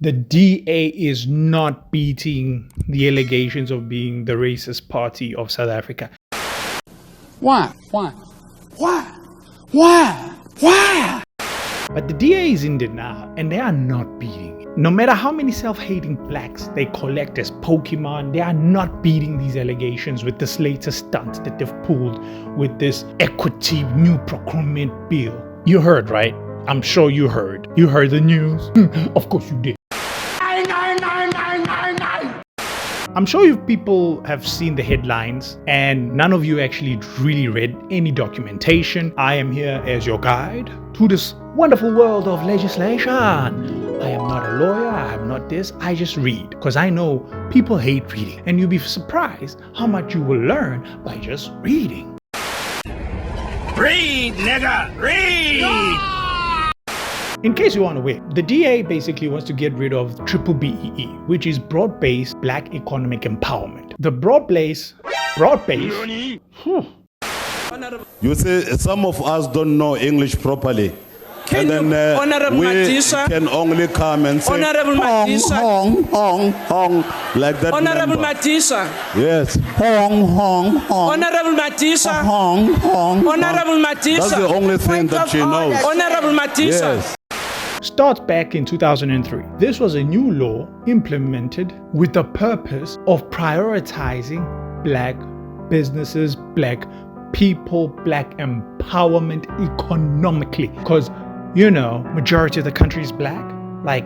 The DA is not beating the allegations of being the racist party of South Africa. Why? But the DA is in denial, and they are not beating it. No matter how many self-hating blacks they collect as Pokemon, they are not beating these allegations with this latest stunt that they've pulled with this equity new procurement bill. You heard, right? I'm sure you heard. You heard the news? Of course you did. I'm sure you people have seen the headlines and none of you actually really read any documentation. I am here as your guide to this wonderful world of legislation. I am not a lawyer, I am not this, I just read because I know people hate reading and you'll be surprised how much you will learn by just reading. Read, nigga, read! In case you aren't aware, the DA basically wants to get rid of BBBEE, which is broad-based black economic empowerment. The broad-based. You see, some of us don't know English properly. Can and you, then Honorable we Madisa, can only come and say Honorable hong, Madisa, hong, hong, hong, like that. Honorable member. Matisa, Yes, hong, hong, hong. Honorable Matisa, Hong, hong, Honorable Matisa. That's the only thing that she knows. Honorable Matisa. Yes. Starts back in 2003. This was a new law implemented with the purpose of prioritizing black businesses, black people, black empowerment economically. Because, you know, majority of the country is black. Like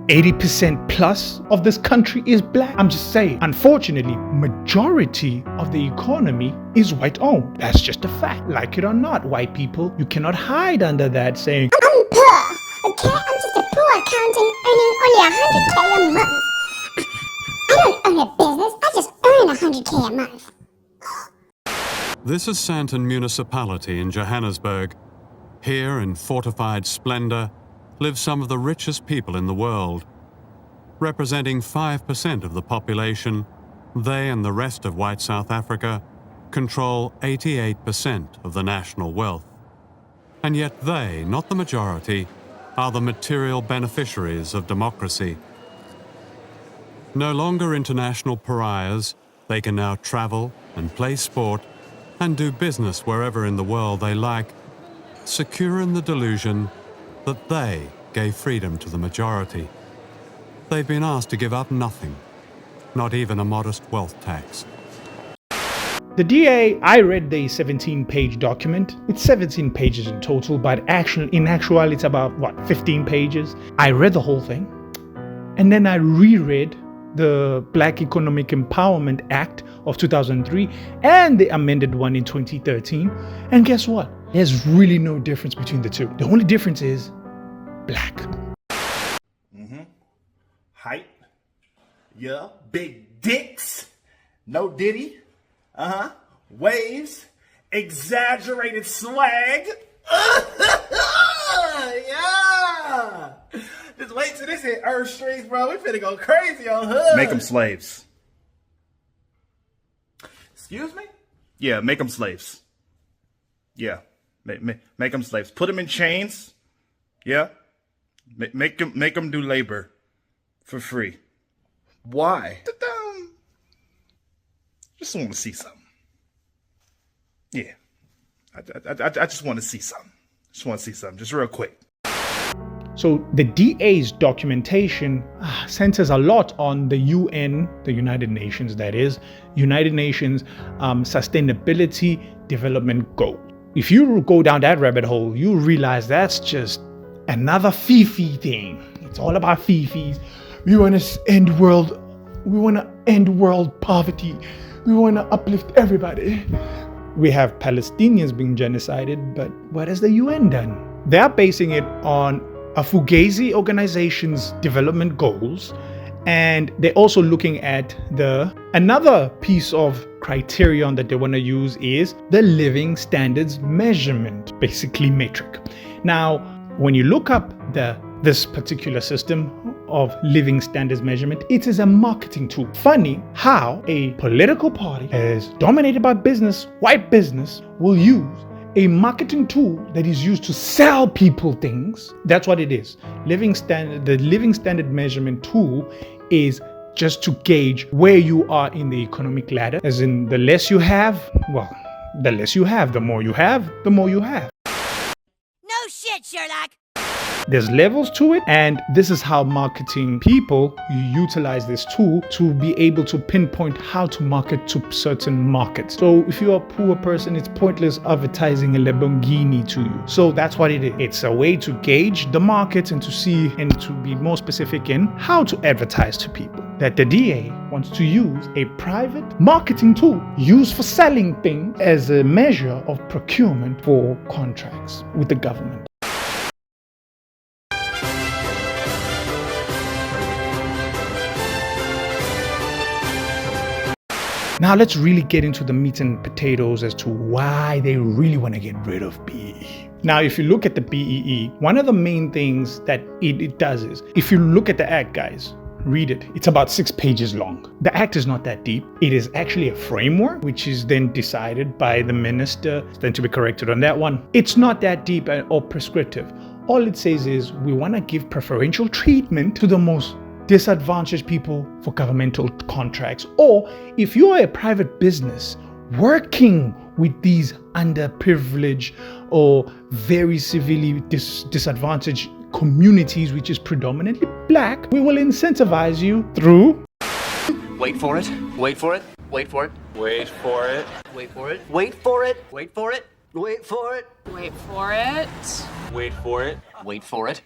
80% plus of this country is black. I'm just saying, unfortunately, majority of the economy is white owned. That's just a fact. Like it or not, white people, you cannot hide under that saying, I'm poor. Okay, I'm just a poor accountant earning only 100K a month. I don't own a business, I just earn 100K a month. This is Sandton Municipality in Johannesburg. Here, in fortified splendor, live some of the richest people in the world. Representing 5% of the population, they and the rest of white South Africa control 88% of the national wealth. And yet they, not the majority, are the material beneficiaries of democracy. No longer international pariahs, they can now travel and play sport and do business wherever in the world they like, secure in the delusion that they gave freedom to the majority. They've been asked to give up nothing, not even a modest wealth tax. the DA, I read the 17-page document. It's 17 pages in total, but in actuality, it's about, 15 pages. I read the whole thing. And then I reread the Black Economic Empowerment Act of 2003 and the amended one in 2013. And guess what? There's really no difference between the two. The only difference is black. Height. Yeah. Big dicks. No diddy. Waves. Exaggerated swag. Yeah. Just wait till this hit Earth Streets, bro. We finna go crazy on hood. Make them slaves. Excuse me? Yeah, make them slaves. Yeah. Make them slaves. Put them in chains. Yeah. Make them do labor for free. Why? Just want to see something. Yeah. I just want to see something. Just real quick. So the DA's documentation centers a lot on the UN, the United Nations, that is, United Nations Sustainability Development Goal. If you go down that rabbit hole, you realize that's just another Fifi thing. It's all about Fifis. We want to end world poverty. We want to uplift everybody. We have Palestinians being genocided, but what has the UN done? They're basing it on a Fugazi organization's development goals, and they're also looking at another piece of criterion that they want to use is the living standards measurement, basically metric. Now, when you look up this particular system of living standards measurement, it is a marketing tool. Funny how a political party as dominated by business, white business, will use a marketing tool that is used to sell people things. That's what it is. The living standard measurement tool is just to gauge where you are in the economic ladder. As in, the less you have, well, the less you have. The more you have, the more you have. No shit, Sherlock. There's levels to it, and this is how marketing people utilize this tool to be able to pinpoint how to market to certain markets. So if you're a poor person, it's pointless advertising a Lamborghini to you. So that's what it is. It's a way to gauge the market and to see and to be more specific in how to advertise to people. That the DA wants to use a private marketing tool used for selling things as a measure of procurement for contracts with the government. Now let's really get into the meat and potatoes as to why they really want to get rid of BEE. Now, if you look at the BEE, one of the main things that it does is, if you look at the act, guys, read it. It's about 6 pages long. The act is not that deep. It is actually a framework, which is then decided by the minister, then to be corrected on that one. It's not that deep or prescriptive. All it says is we want to give preferential treatment to the most disadvantaged people for governmental contracts, or if you are a private business working with these underprivileged or very severely disadvantaged communities, which is predominantly black, we will incentivize you through wait for it, wait for it, wait for it, wait for it, wait for it, wait for it, wait for it, wait for it, wait for it, wait for it, wait for it.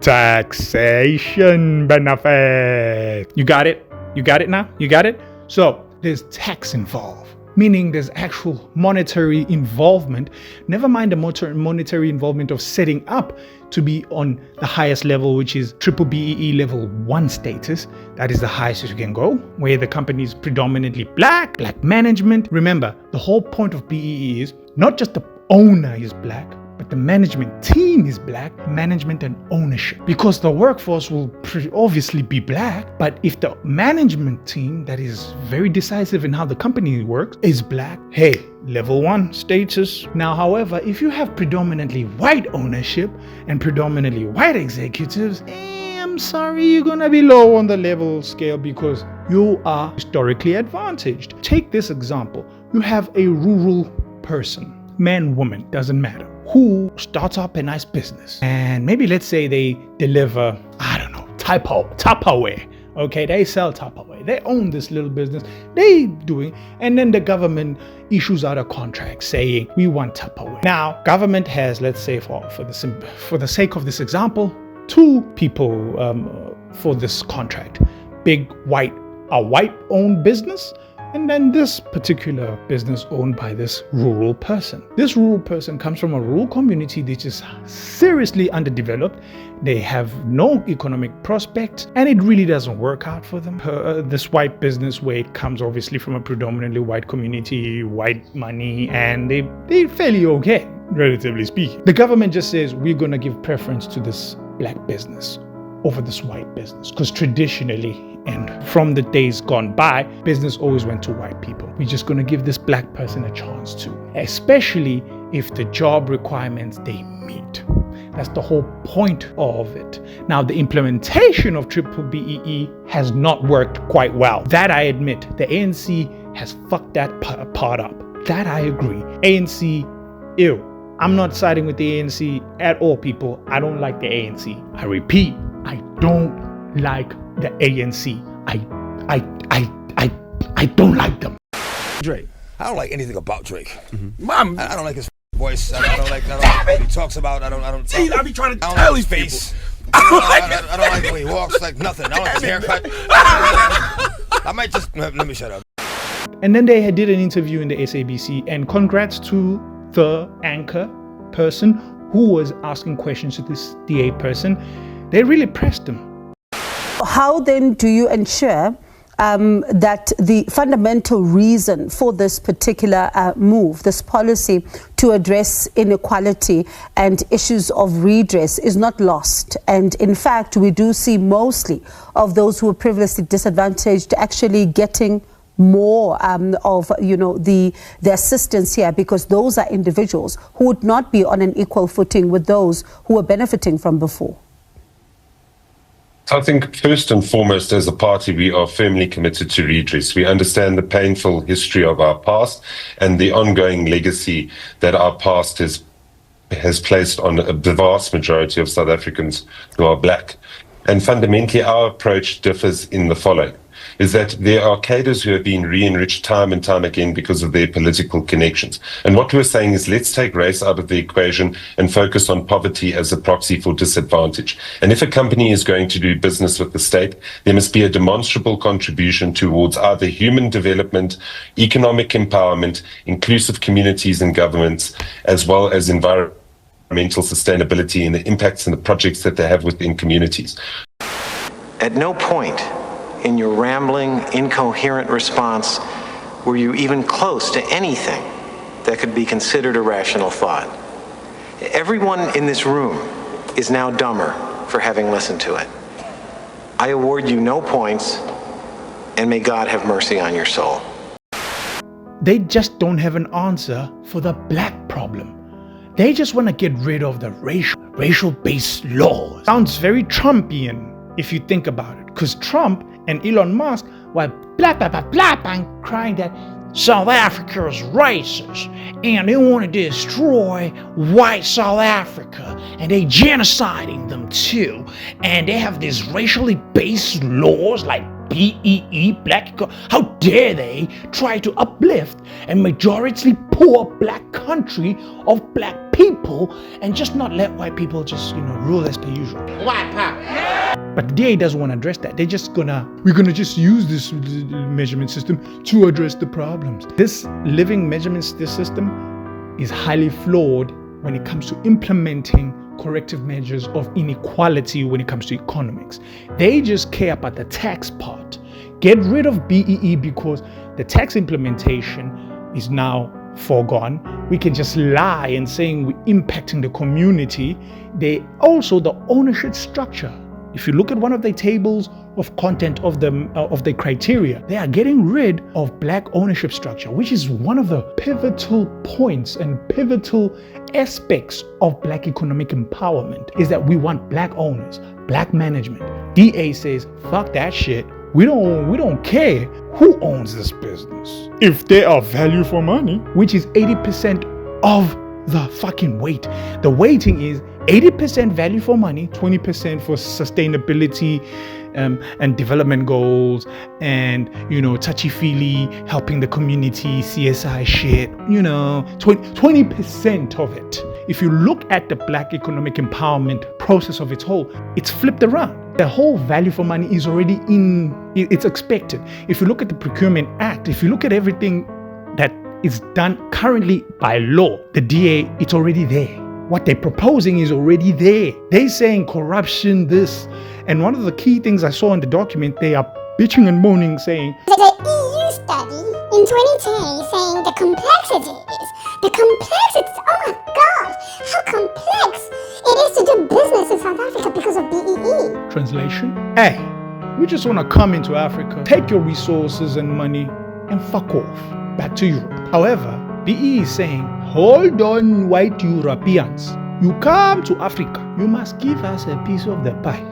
Taxation benefit. You got it? You got it now? You got it? So there's tax involved, meaning there's actual monetary involvement. Never mind the monetary involvement of setting up to be on the highest level, which is BBBEE level 1 status. That is the highest you can go, where the company is predominantly black management. Remember, the whole point of BEE is not just the owner is black, but the management team is black, management and ownership. Because the workforce will obviously be black, but if the management team that is very decisive in how the company works is black, hey, level 1 status. Now, however, if you have predominantly white ownership and predominantly white executives, I'm sorry, you're gonna be low on the level scale because you are historically advantaged. Take this example. You have a rural person, man, woman, doesn't matter, who starts up a nice business. And maybe let's say they deliver, I don't know, Tupperware. Okay, they sell Tupperware. They own this little business. They doing, and then the government issues out a contract saying, we want Tupperware. Now, government has, let's say for the sake of this example, 2 people for this contract. A white-owned business, and then this particular business owned by this rural person. This rural person comes from a rural community that is seriously underdeveloped. They have no economic prospects, and it really doesn't work out for them. This white business, where it comes obviously from a predominantly white community, white money, and they're fairly okay, relatively speaking. The government just says, we're gonna give preference to this black business over this white business, because traditionally and from the days gone by, business always went to white people. We're just going to give this black person a chance to, especially if the job requirements they meet. That's the whole point of it. Now, the implementation of BBBEE has not worked quite well. That I admit. The ANC has fucked that part up. That I agree. ANC, ew. I'm not siding with the ANC at all, people. I don't like the ANC. I repeat, I don't like the ANC. I don't like them. Drake. I don't like anything about Drake. Mom, I don't like his voice. I don't like what he talks about. I be trying to tell his face. I don't like the way he walks. Like nothing. I don't like his haircut. I might just let me shut up. And then they did an interview in the SABC, and congrats to the anchor person who was asking questions to this DA person. They really pressed him. How then do you ensure that the fundamental reason for this particular move, this policy to address inequality and issues of redress is not lost? And in fact, we do see mostly of those who are previously disadvantaged actually getting more of the assistance here, because those are individuals who would not be on an equal footing with those who were benefiting from before? I think first and foremost, as a party, we are firmly committed to redress. We understand the painful history of our past and the ongoing legacy that our past has placed on the vast majority of South Africans who are black. And fundamentally, our approach differs in the following: is that there are cadres who have been re-enriched time and time again because of their political connections. And what we're saying is, let's take race out of the equation and focus on poverty as a proxy for disadvantage. And if a company is going to do business with the state, there must be a demonstrable contribution towards either human development, economic empowerment, inclusive communities and governments, as well as environmental sustainability and the impacts and the projects that they have within communities. At no point in your rambling, incoherent response were you even close to anything that could be considered a rational thought. Everyone in this room is now dumber for having listened to it. I award you no points, and may God have mercy on your soul. They just don't have an answer for the black problem. They just want to get rid of the racial-based laws. Sounds very Trumpian if you think about it, because Trump and Elon Musk were blah blah blah blah bang crying that South Africa is racist and they want to destroy white South Africa and they genociding them too, and they have these racially based laws like BEE, black. How dare they try to uplift a majority poor black country of black people and just not let white people just rule as per usual. White power. But the DA doesn't want to address that. We're gonna just use this measurement system to address the problems. This living measurement system is highly flawed when it comes to implementing corrective measures of inequality when it comes to economics. They just care about the tax part. Get rid of BEE because the tax implementation is now foregone. We can just lie and saying we're impacting the community. They also, the ownership structure. If you look at one of the tables of content of the criteria, they are getting rid of black ownership structure, which is one of the pivotal points and pivotal aspects of black economic empowerment, is that we want black owners, black management. DA says, fuck that shit. We don't care who owns this business if they are value for money, which is 80% of the fucking weight. The weighting is 80% value for money, 20% for sustainability and development goals, and touchy-feely helping the community, CSI shit, 20% of it. If you look at the black economic empowerment process of its whole, it's flipped around. The whole value for money is already it's expected. If you look at the Procurement Act, if you look at everything that is done currently by law, the DA, it's already there. What they're proposing is already there. They're saying corruption, this. And one of the key things I saw in the document, they are bitching and moaning, saying There's an EU study in 2010 saying the complexities. Oh my God, how complex it is to do business in South Africa because of BEE. Translation: hey, we just want to come into Africa, take your resources and money, and fuck off back to Europe. However, BEE is saying, hold on, white Europeans. You come to Africa, you must give us a piece of the pie.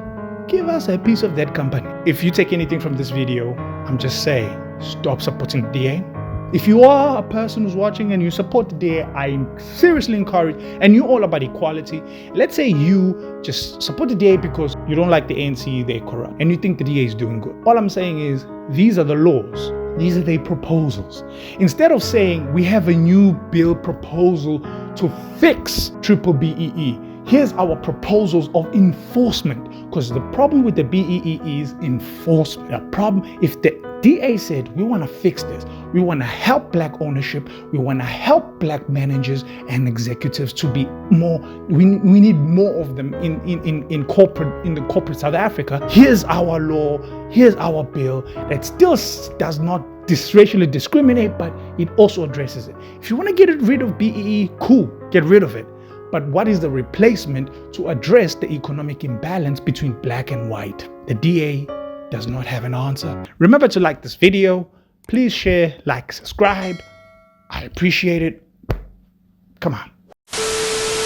Give us a piece of that company. If you take anything from this video, I'm just saying, stop supporting the DA. If you are a person who's watching and you support the DA, I seriously encourage, and you're all about equality. Let's say you just support the DA because you don't like the ANC, they're corrupt, and you think the DA is doing good. All I'm saying is, these are the laws. These are their proposals. Instead of saying we have a new bill proposal to fix BBBEE, here's our proposals of enforcement. Because the problem with the BEE is enforcement. The problem, if the DA said we want to fix this, we want to help black ownership, we want to help black managers and executives to be more, we need more of them in the corporate South Africa. Here's our law, here's our bill that still does not racially discriminate, but it also addresses it. If you want to get rid of BEE, cool, get rid of it. But what is the replacement to address the economic imbalance between black and white? The DA does not have an answer. Remember to like this video, Please share, like, subscribe. I appreciate it. Come on.